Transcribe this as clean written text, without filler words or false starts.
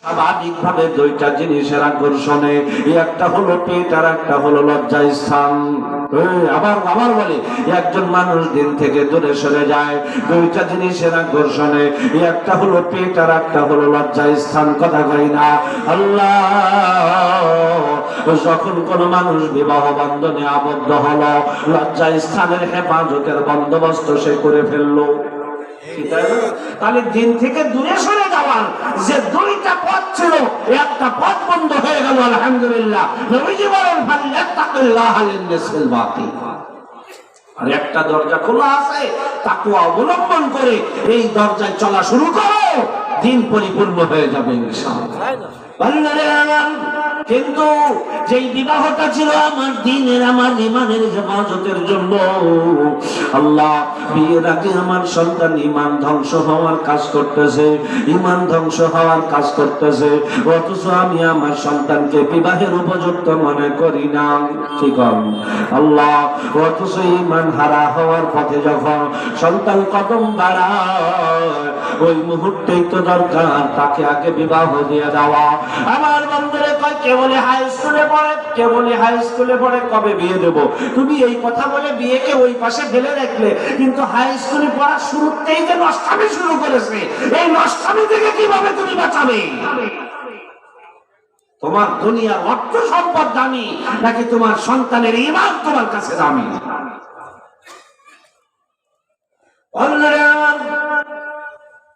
স্বাভাবিকভাবে দুইটা জিনিসের আকর্ষণে, একটা হলো পেট আর একটা হলো লজ্জাস্থান। আবার বলে, একজন মানুষ দিন থেকে দূরে সরে যায় দুইটা জিনিসের আকর্ষণে, একটা হলো পেট আর একটা হলো লজ্জাস্থান। কথা কই না? আল্লাহ যখন কোন মানুষ বিবাহ বন্ধনে আবদ্ধ হলো, লজ্জাস্থানের হেফাজতের বন্দোবস্ত সে করে ফেললো। তাহলে দিন থেকে দূরে সরে যাওয়ার যে দুইটা পথ ছিল, একটা পথ বন্ধ হয়ে গেল। আলহামদুলিল্লাহ। নবীজি বলেন ফাল্লাতাকুল্লাহ লিন-নাসিল বাতি, আর একটা দরজা খোলা আছে, তাকওয়া অবলম্বন করে এই দরজায় চলা শুরু করো, দিন পরিপূর্ণ হয়ে যাবে ইনশাআল্লাহ। কিন্তু যেই বিবাহটা ছিল আমার দ্বীনের, আমার ঈমানের হেফাজতের জন্য, আল্লাহ বিয়ের আগে আমার সন্তান ঈমান ধ্বংস হওয়ার কাজ করতেছে, ঈমান ধ্বংস হওয়ার কাজ করতেছে, অথচ আমি আমার সন্তানকে বিবাহের উপযুক্ত মনে করি না। ঠিক আল্লাহ, অথচ ঈমান হারা হওয়ার পথে যখন সন্তান কদম বাড়ায়, ওই মুহূর্তেই তো দরকার তাকে আগে বিবাহ দিয়ে দেওয়া। আমার বন্ধুরে কয়, কে বলে হাই স্কুলে পড়ে, কে বলে হাই স্কুলে পড়ে, কবে বিয়ে দেব? তুমি এই কথা বলে বিয়েকে ওই পাশে ফেলে রাখলে, কিন্তু হাই স্কুলে পড়ার শুরুতেই যে নষ্টামি শুরু করেছে, এই নষ্টামি থেকে কিভাবে তুমি বাঁচাবে? তোমার দুনিয়ার অর্থ সম্পদ দামি, নাকি তোমার সন্তানের ঈমান তোমার কাছে দামি?